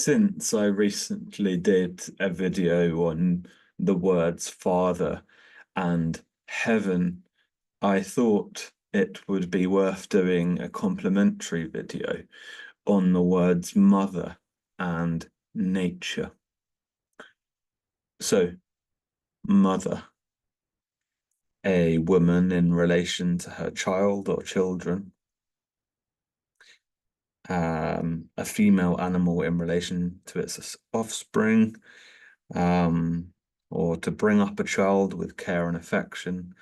Since I recently did a video on the words father and heaven, I thought it would be worth doing a complimentary video on the words mother and nature. So, mother, a woman in relation to her child or children, a female animal in relation to its offspring, um, or to bring up a child with care and affection,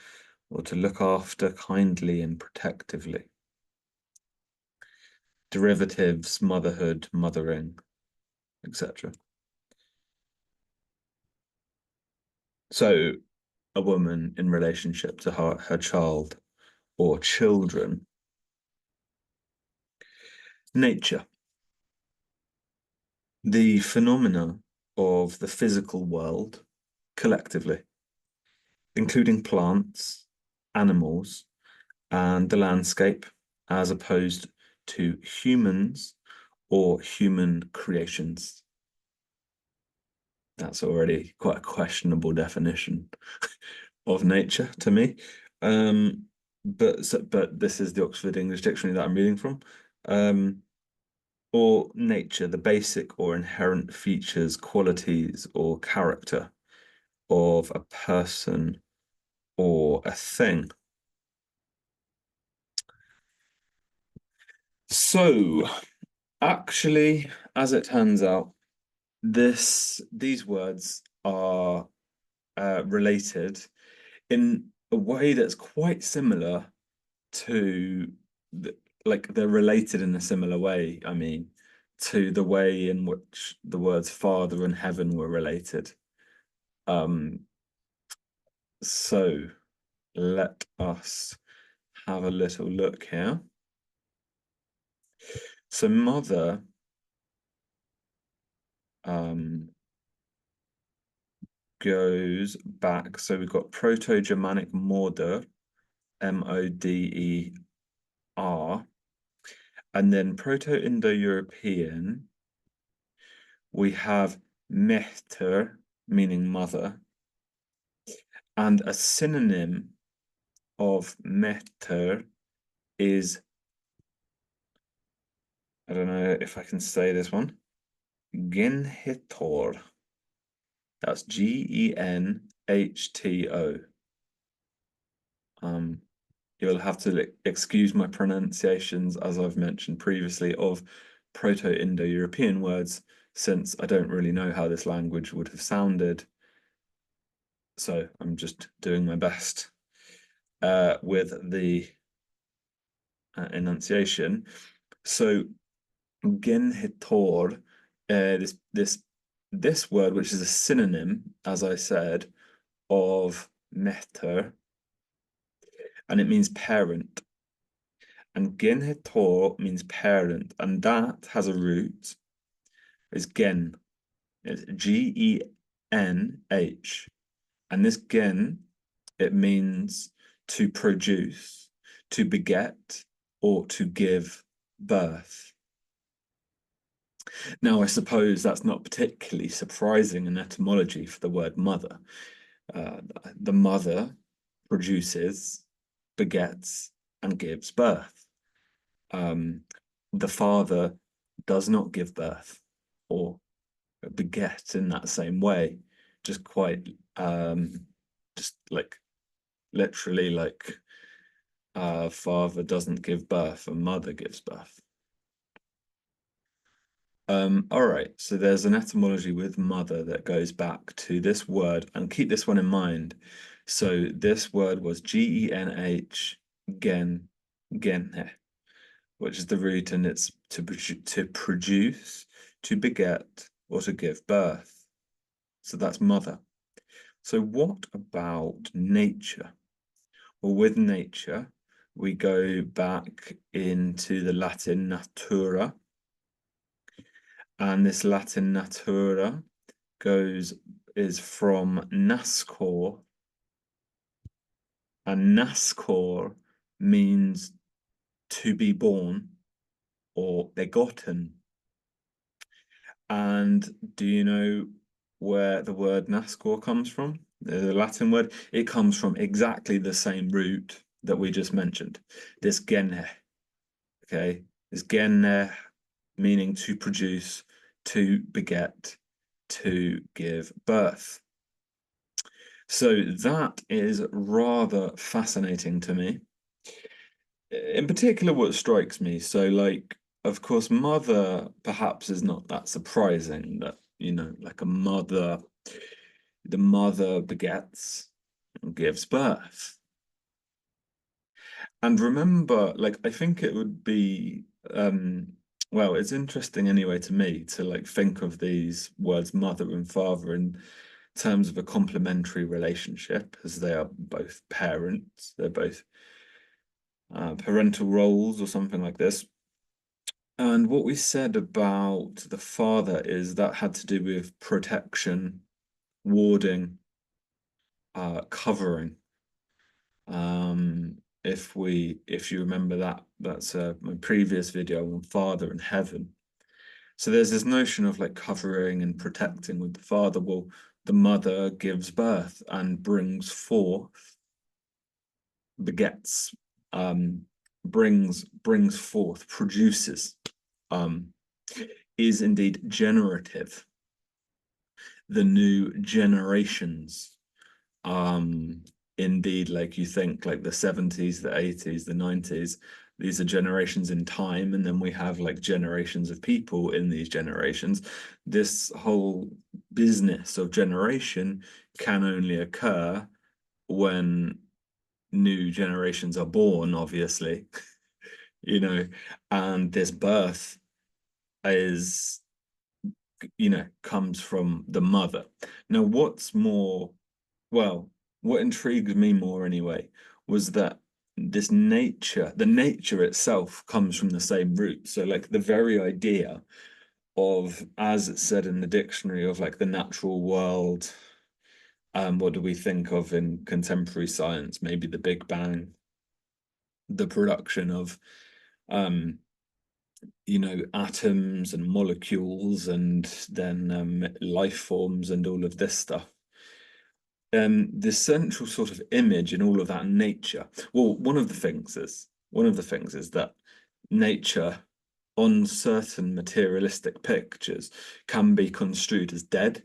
or to look after kindly and protectively. Derivatives, motherhood, mothering, etc. So a woman in relationship to her child or children. Nature. The phenomena of the physical world collectively, including plants, animals, and the landscape, as opposed to humans or human creations. That's already quite a questionable definition of nature to me. But this is the Oxford English Dictionary that I'm reading from. Or nature, the basic or inherent features, qualities, or character of a person or a thing. So, actually, as it turns out, these words are related in a way that's quite similar to like they're related in a similar way, I mean, to the way in which the words father and heaven were related. Um, so let us have a little look here. So mother goes back. So we've got Proto-Germanic Moder, M-O-D-E-R, and then Proto-Indo-European, we have Mechter, meaning mother, and a synonym of Mechter is, I don't know if I can say this one, Genhitor. That's Genhto. You'll have to excuse my pronunciations, as I've mentioned previously, of Proto-Indo-European words, since I don't really know how this language would have sounded. So I'm just doing my best with the enunciation. So Genhitor, this word, which is a synonym, as I said, of meter, and it means parent. And Genhitor means parent, and that has a root. It's gen. It's G-E-N-H. And this gen, it means to produce, to beget, or to give birth. Now, I suppose that's not particularly surprising in etymology for the word mother. The mother produces, begets, and gives birth. The father does not give birth or beget in that same way, just quite, just like literally like father doesn't give birth, a mother gives birth. All right, so there's an etymology with mother that goes back to this word, and keep this one in mind. So this word was G-E-N-H, gen, genhe, which is the root, and it's to produce, to beget, or to give birth. So that's mother. So what about nature? Well, with nature, we go back into the Latin natura, and this Latin natura is from nascor, and nascor means to be born or begotten. And do you know where the word nascor comes from? The Latin word. It comes from exactly the same root that we just mentioned. This gene, okay? This gene meaning to produce, to beget, to give birth. So that is rather fascinating to me. In particular, what strikes me, so like, of course, mother perhaps is not that surprising that, like a mother, the mother begets and gives birth. And remember, like, I think it would be, well, it's interesting anyway to me to like think of these words mother and father in terms of a complementary relationship, as they are both parents, they're both parental roles or something like this. And what we said about the father is that had to do with protection, warding, covering. If you remember that, that's my previous video on father and heaven. So there's this notion of like covering and protecting with the father. Well, the mother gives birth and brings forth, begets, brings forth, produces, is indeed generative. The new generations, indeed, like you think, like the 70s, the 80s, the 90s, these are generations in time, and then we have like generations of people in these generations. This whole business of generation can only occur when new generations are born, obviously, and this birth is, comes from the mother. Now, what intrigued me more anyway, was that the nature itself comes from the same root. So like the very idea of, as it said in the dictionary, of like the natural world, what do we think of in contemporary science? Maybe the Big Bang, the production of atoms and molecules, and then life forms and all of this stuff. The central sort of image in all of that nature. Well, one of the things is that nature on certain materialistic pictures can be construed as dead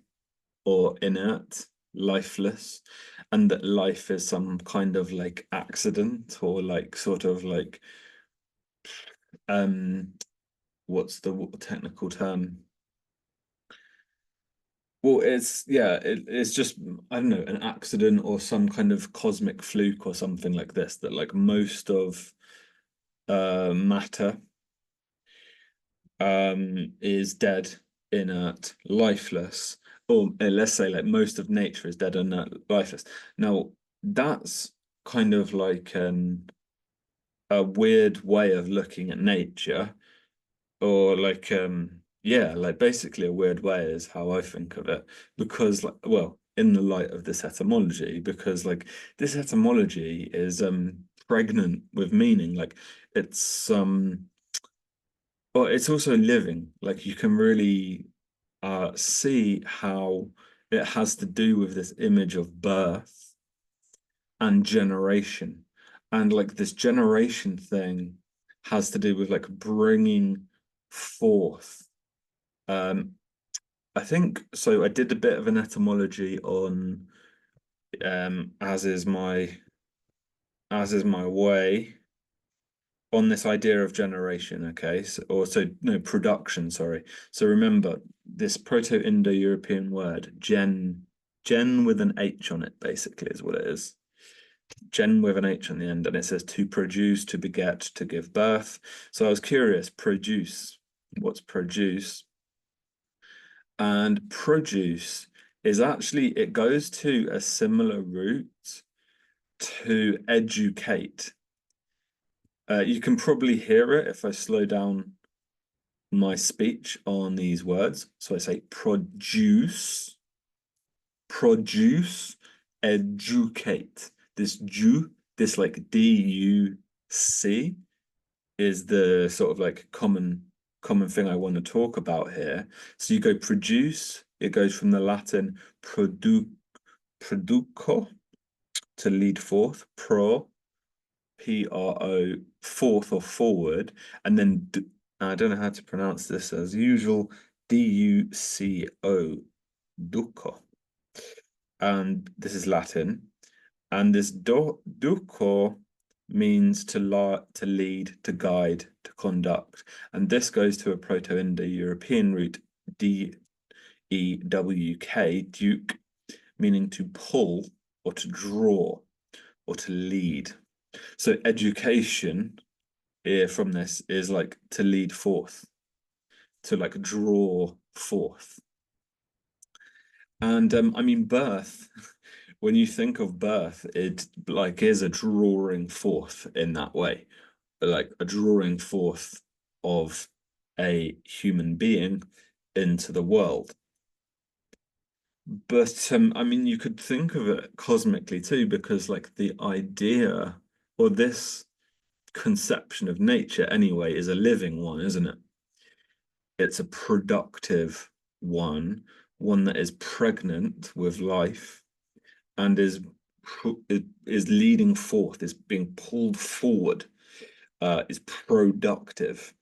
or inert, lifeless, and that life is some kind of like accident, or like sort of like what's the technical term? Well, it's just, I don't know, an accident or some kind of cosmic fluke or something like this, that like most of matter is dead, inert, lifeless, or let's say like most of nature is dead, inert, lifeless. Now, that's kind of like a weird way of looking at nature, or like yeah, like basically a weird way is how I think of it, because like, well, in the light of this etymology, because like this etymology is pregnant with meaning. Like it's well, it's also living. Like you can really see how it has to do with this image of birth and generation. And like this generation thing has to do with like bringing forth. Um, I think so. I did a bit of an etymology on as is my way, on this idea of generation, okay? So, or so no, production, sorry. So remember this Proto-Indo-European word, gen with an H on it, basically is what it is. Gen with an H on the end, and it says to produce, to beget, to give birth. So I was curious, produce, what's produce? And produce is actually, it goes to a similar root to educate. You can probably hear it if I slow down my speech on these words. So I say produce, produce, educate. This like D-U-C is the sort of like common common thing I want to talk about here. So you go produce, it goes from the Latin produco, to lead forth, pro, forth or forward, and then I don't know how to pronounce this as usual, duco, duco. And this is Latin. And this duco means to lead, to guide, to conduct. And this goes to a Proto-Indo-European root, D-E-W-K, duke, meaning to pull or to draw or to lead. So education from this is like to lead forth, to like draw forth. And I mean, birth, when you think of birth, it like is a drawing forth in that way, like a drawing forth of a human being into the world. But I mean, you could think of it cosmically too, because like the idea or this conception of nature anyway is a living one, isn't it? It's a productive one, one that is pregnant with life and is leading forth, is being pulled forward, is productive,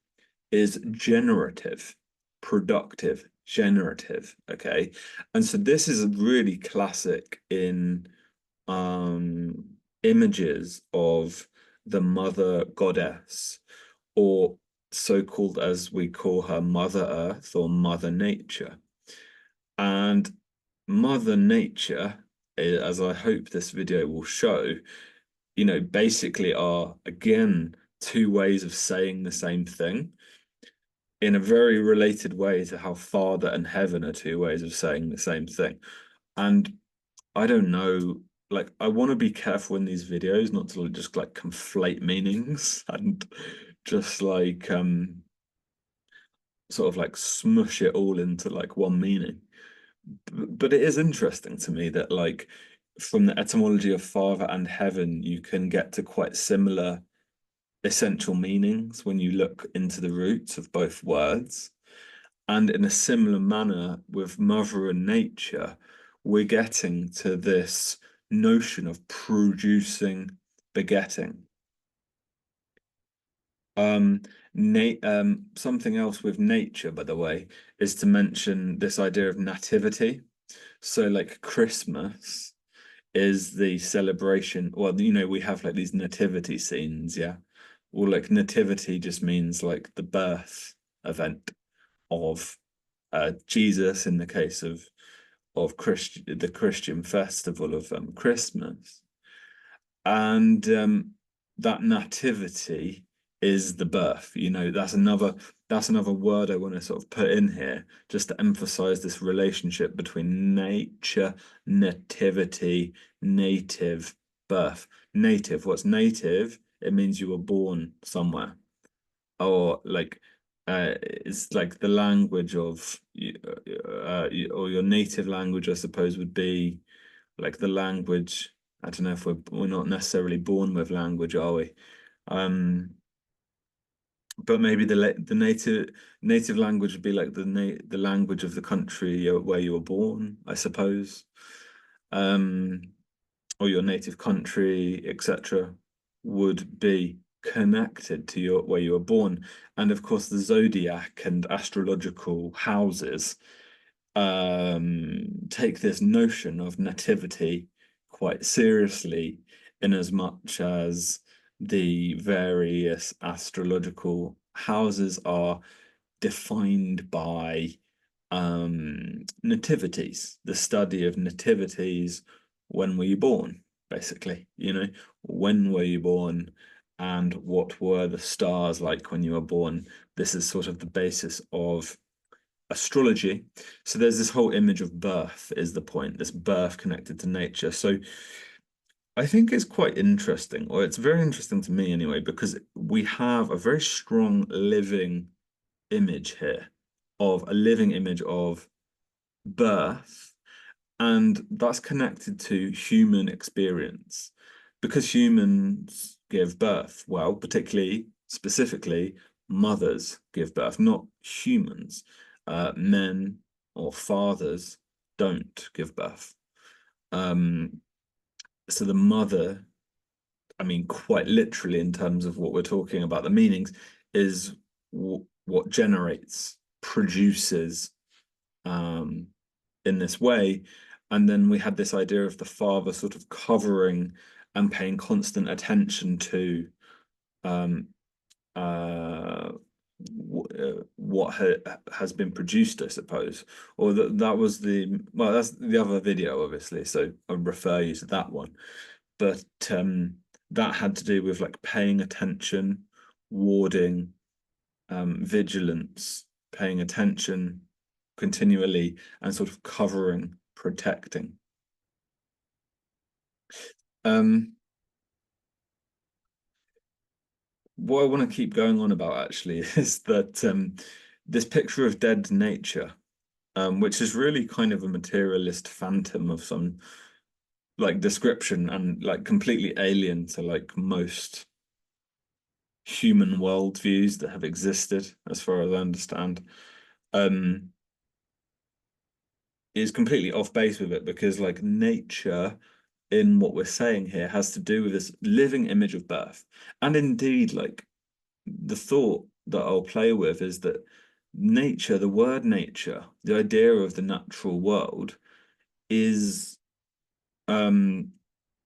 is generative, productive, generative. Okay, and so this is really classic in images of the mother goddess, or so-called as we call her Mother Earth or Mother Nature. And Mother Nature, as I hope this video will show, you know, basically are again two ways of saying the same thing in a very related way to how Father and Heaven are two ways of saying the same thing. And I don't know, like I want to be careful in these videos not to just like conflate meanings and just like sort of like smush it all into like one meaning. But it is interesting to me that like from the etymology of father and heaven, you can get to quite similar essential meanings when you look into the roots of both words. And in a similar manner with mother and nature, we're getting to this notion of producing, begetting. Something else with nature, by the way, is to mention this idea of nativity. So, like Christmas is the celebration. Well, you know, we have like these nativity scenes, yeah. Well, like nativity just means like the birth event of Jesus in the case of the Christian festival of Christmas. And that nativity is the birth. You know, that's another word I want to sort of put in here just to emphasize this relationship between nature, nativity, native, birth. Native, what's native? It means you were born somewhere. Or like it's like the language of or your native language, I suppose, would be like the language. I don't know if we're not necessarily born with language, are we? But maybe the native language would be like the language of the country where you were born, I suppose, um, or your native country, etc., would be connected to your where you were born. And of course, the zodiac and astrological houses take this notion of nativity quite seriously, in as much as the various astrological houses are defined by nativities, the study of nativities. When were you born, basically, you know, when were you born and what were the stars like when you were born? This is sort of the basis of astrology. So there's this whole image of birth is the point, this birth connected to nature. So I think it's quite interesting, or it's very interesting to me anyway, because we have a very strong living image here, of a living image of birth, and that's connected to human experience. Because humans give birth, well, particularly, specifically, mothers give birth, not humans. Men or fathers don't give birth. Um, so the mother, I mean, quite literally in terms of what we're talking about, the meanings is what generates, produces um, in this way. And then we had this idea of the father sort of covering and paying constant attention to um, uh, what has been produced, I suppose, or that was well, that's the other video, obviously. So I'll refer you to that one. But that had to do with like paying attention, warding, vigilance, paying attention continually, and sort of covering, protecting. Um, what I want to keep going on about actually is that this picture of dead nature, which is really kind of a materialist phantom of some like description and like completely alien to like most human worldviews that have existed, as far as I understand, um, is completely off base with it because like nature in what we're saying here has to do with this living image of birth. And indeed, like the thought that I'll play with is that nature, the word nature, the idea of the natural world is a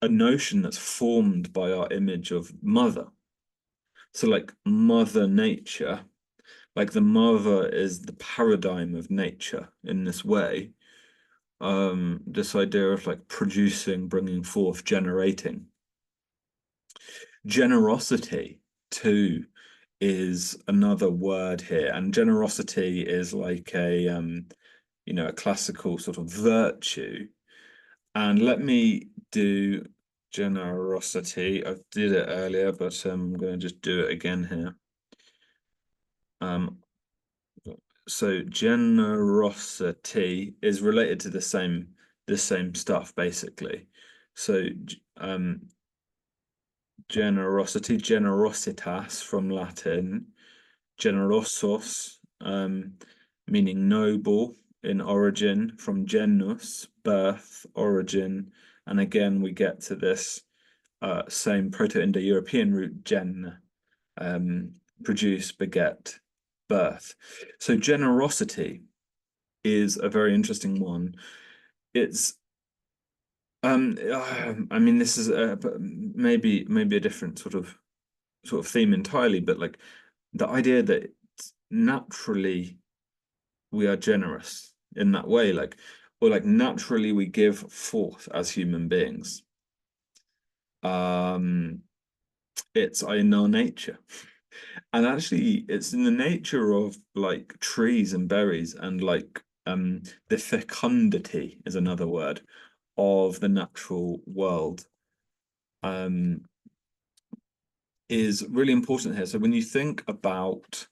notion that's formed by our image of mother. So like mother nature, like the mother is the paradigm of nature in this way. This idea of like producing, bringing forth, generating. Generosity too is another word here, and generosity is like a classical sort of virtue. And let me do generosity. I did it earlier, but I'm going to just do it again here. Um, so generosity is related to the same stuff basically. So generosity, generositas from Latin, generosos, meaning noble in origin, from genus, birth, origin, and again we get to this same Proto-Indo-European root gen, produce, beget, birth. So generosity is a very interesting one. It's I mean, this is maybe a different sort of theme entirely, but like the idea that naturally we are generous in that way, like or like naturally we give forth as human beings. Um, it's in our nature. And actually, it's in the nature of like trees and berries and like the fecundity is another word of the natural world is really important here. So when you think about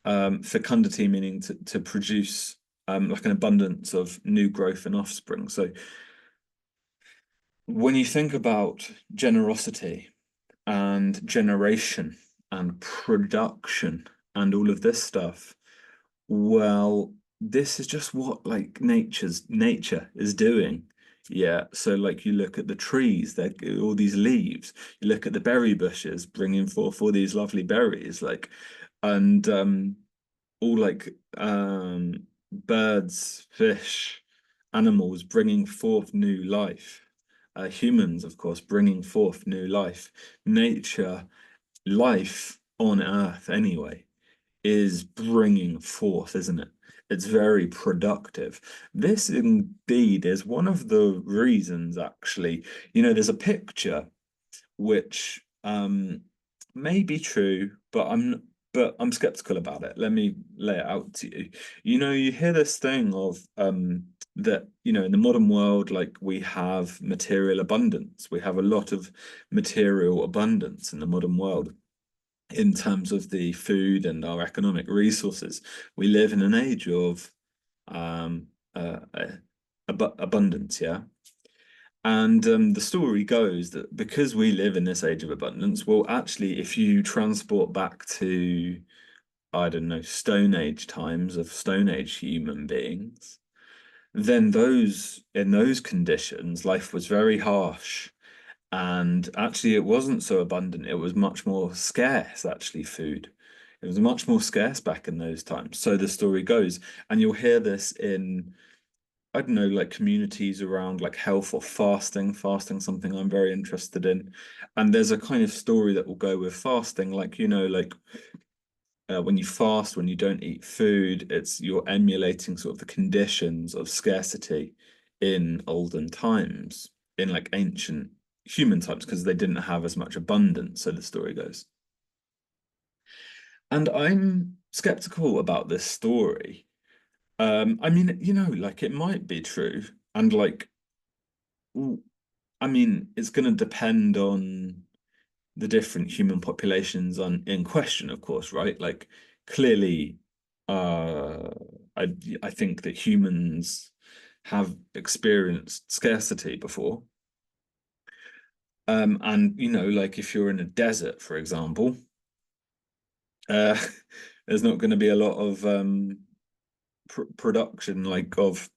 fecundity, meaning to produce like an abundance of new growth and offspring. So when you think about generosity and generation and production and all of this stuff, well, this is just what like nature is doing. Yeah, so like you look at the trees, they're all these leaves. You look at the berry bushes bringing forth all these lovely berries, like, and all like birds, fish, animals bringing forth new life. Humans, of course, bringing forth new life. Nature, life on Earth, anyway is bringing forth, isn't it? It's very productive. This indeed is one of the reasons, actually. There's a picture which may be true, but I'm skeptical about it. Let me lay it out to you. You hear this thing of that, in the modern world, like we have material abundance. We have a lot of material abundance in the modern world in terms of the food and our economic resources. We live in an age of um, uh, abundance, yeah. And the story goes that because we live in this age of abundance, well, actually, if you transport back to I don't know, Stone Age times of Stone Age human beings, then those in those conditions, life was very harsh. And actually, it wasn't so abundant. It was much more scarce, actually, food. It was much more scarce back in those times. So the story goes. And you'll hear this in, I don't know, like communities around like health or fasting. Fasting, something I'm very interested in. And there's a kind of story that will go with fasting, like, like when you fast, when you don't eat food, it's you're emulating sort of the conditions of scarcity in olden times, in like ancient human times, because they didn't have as much abundance, so the story goes. And I'm skeptical about this story. I mean, like it might be true, and like, I mean, it's going to depend on the different human populations in question, of course, right? Like clearly, uh, I I think that humans have experienced scarcity before. And like if you're in a desert, for example, uh, there's not going to be a lot of production like of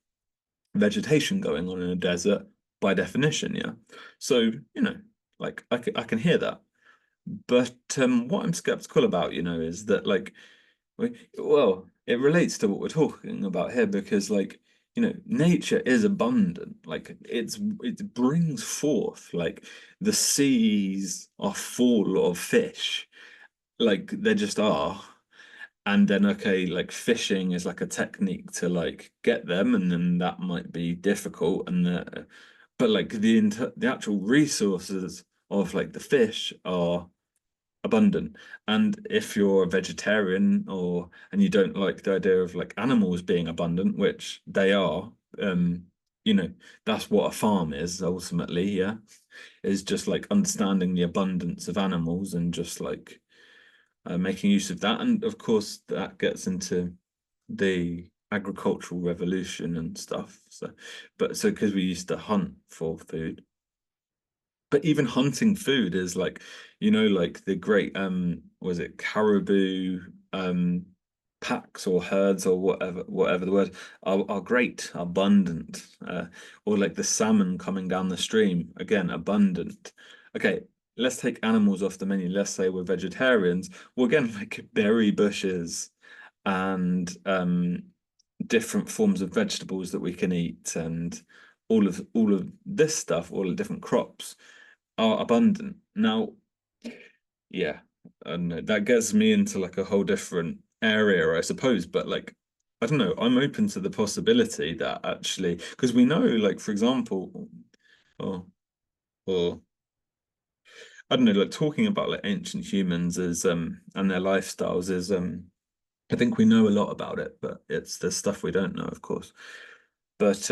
vegetation going on in a desert by definition, yeah. So, like I can hear that. But what I'm skeptical about, is that like, well, it relates to what we're talking about here because like, nature is abundant. Like it brings forth like the seas are full of fish. Like they just are. And then okay, like fishing is like a technique to like get them, and then that might be difficult. But like the actual resources of like the fish are abundant. And if you're a vegetarian and you don't like the idea of like animals being abundant, which they are, um, you know, that's what a farm is ultimately, yeah, is just like understanding the abundance of animals and just like making use of that. And of course, that gets into the agricultural revolution and stuff. So because we used to hunt for food, but even hunting food is like, like the great was it caribou um packs or herds or whatever the word are great, abundant. Or like the salmon coming down the stream, again, abundant. Okay, let's take animals off the menu. Let's say we're vegetarians. Well, again, like berry bushes and different forms of vegetables that we can eat and all of this stuff, all the different crops are abundant. Now, yeah, I don't know. That gets me into like a whole different area, I suppose. But like, I don't know. I'm open to the possibility that actually, because we know, like, for example, or or I don't know, like talking about like ancient humans is and their lifestyles is I think we know a lot about it, but it's the stuff we don't know, of course. But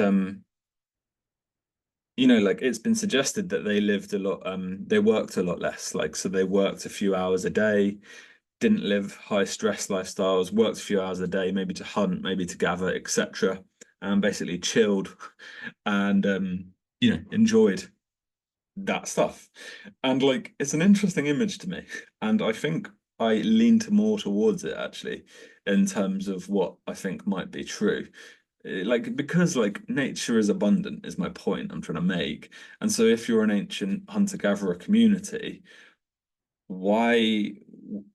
like it's been suggested that they lived a lot, they worked a lot less. Like, so they worked a few hours a day, didn't live high stress lifestyles, worked a few hours a day, maybe to hunt, maybe to gather, etc. And basically chilled and enjoyed that stuff. And like it's an interesting image to me. And I think I lean to more towards it actually, in terms of what I think might be true. Like because like nature is abundant is my point I'm trying to make. And so if you're an ancient hunter-gatherer community, why,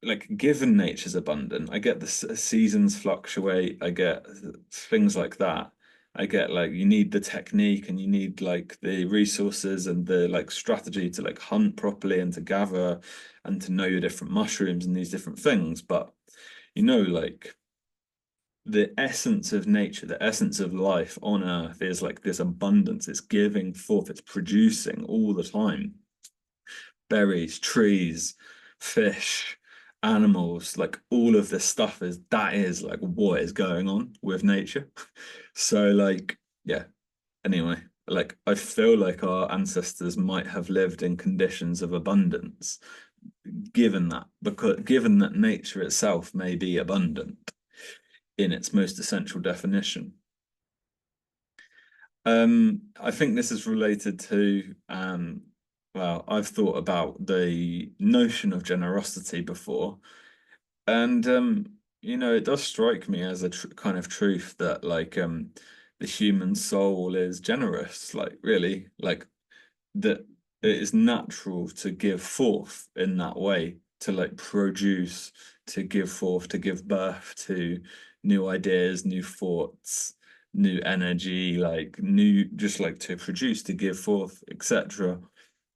like, given nature's abundant, I get the seasons fluctuate, I get things like that. I get like you need the technique and you need like the resources and the like strategy to like hunt properly and to gather and to know your different mushrooms and these different things. But like the essence of nature, the essence of life on Earth is like this abundance. It's giving forth, it's producing all the time berries, trees, fish, animals, like all of this stuff that is like what is going on with nature. So like, yeah, anyway, like I feel like our ancestors might have lived in conditions of abundance, given that nature itself may be abundant in its most essential definition. I think this is related to well, I've thought about the notion of generosity before, and it does strike me as a tr kind of truth that like the human soul is generous, like really, like that it is natural to give forth in that way, to like produce, to give forth, to give birth to new ideas, new thoughts, new energy, like new, just like to produce, to give forth, etc.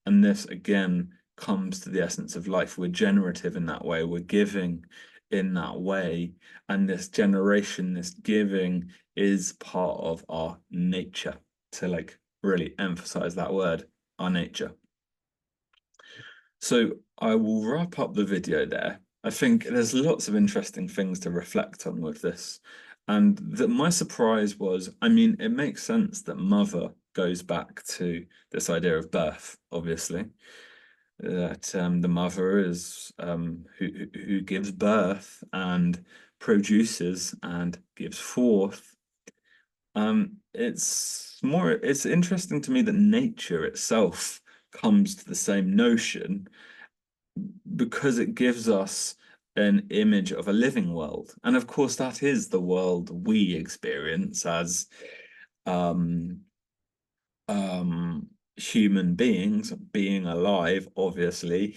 And this again comes to the essence of life. We're generative in that way, we're giving in that way. And this generation, this giving is part of our nature, to like really emphasize that word, our nature. So I will wrap up the video there. I think there's lots of interesting things to reflect on with this. And my surprise was, I mean, it makes sense that mother goes back to this idea of birth, obviously. That the mother is who gives birth and produces and gives forth. It's interesting to me that nature itself comes to the same notion because it gives us an image of a living world. And of course, that is the world we experience as um, human beings, being alive, obviously,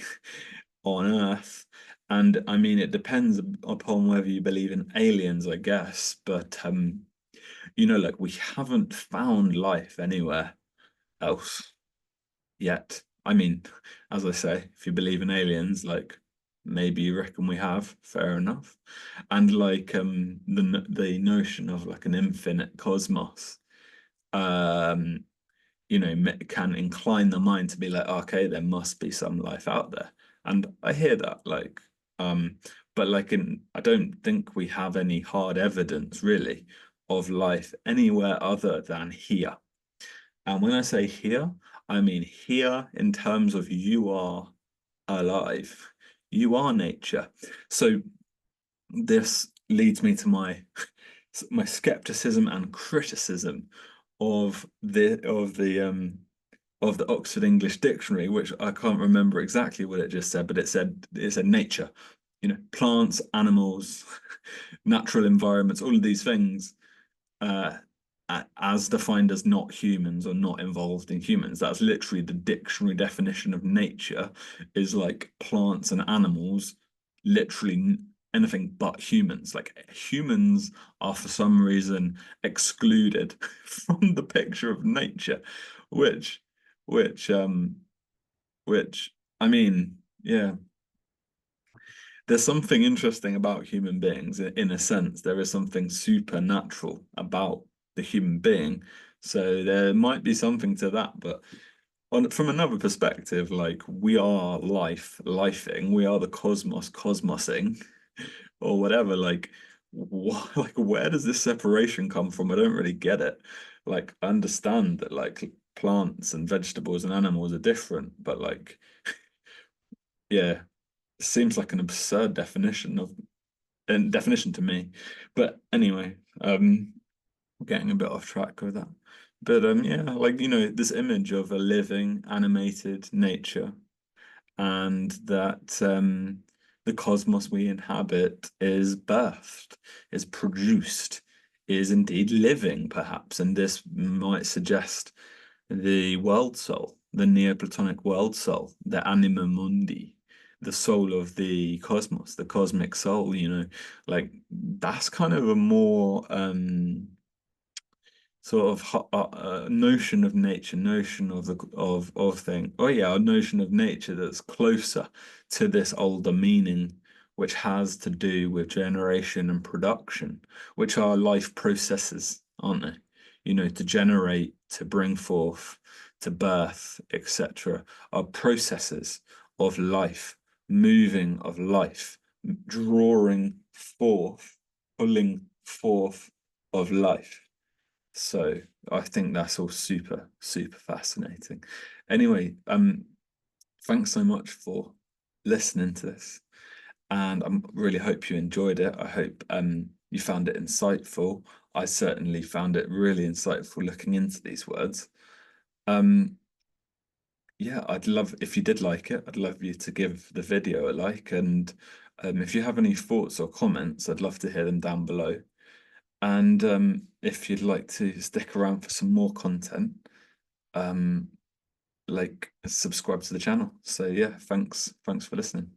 on Earth. And I mean, it depends upon whether you believe in aliens, I guess. But like we haven't found life anywhere else yet. I mean, as I say, if you believe in aliens, like maybe you reckon we have, fair enough. And like the notion of like an infinite cosmos, um, can incline the mind to be like, okay, there must be some life out there. And I hear that, like, but like I don't think we have any hard evidence really of life anywhere other than here. And when I say here, I mean here in terms of you are alive, you are nature. So this leads me to my skepticism and criticism of the Oxford English Dictionary, which I can't remember exactly what it just said, but it said nature, plants, animals, natural environments, all of these things uh, as defined as not humans or not involved in humans. That's literally the dictionary definition of nature, is like plants and animals, literally anything but humans. Like humans are for some reason excluded from the picture of nature, which, which, um, which, I mean, yeah, there's something interesting about human beings in a sense. There is something supernatural about the human being. So there might be something to that, but from another perspective, like we are lifing, we are the cosmos, cosmosing, or whatever. Like, like where does this separation come from? I don't really get it. Like, I understand that like plants and vegetables and animals are different, but like, yeah, it seems like an absurd definition to me. But anyway, getting a bit off track with that. But yeah, like this image of a living, animated nature, and that the cosmos we inhabit is birthed, is produced, is indeed living, perhaps. And this might suggest the world soul, the Neoplatonic world soul, the anima mundi, the soul of the cosmos, the cosmic soul, like that's kind of a more sort of notion of nature, notion of thing. Oh yeah, a notion of nature that's closer to this older meaning, which has to do with generation and production, which are life processes, aren't they? To generate, to bring forth, to birth, etc., are processes of life, moving of life, drawing forth, pulling forth of life. So I think that's all super, super fascinating. Anyway, thanks so much for listening to this. And I really hope you enjoyed it. I hope you found it insightful. I certainly found it really insightful looking into these words. Um, yeah, I'd love if you did like it, I'd love you to give the video a like and If you have any thoughts or comments, I'd love to hear them down below. And if you'd like to stick around for some more content, like subscribe to the channel. So yeah, thanks for listening.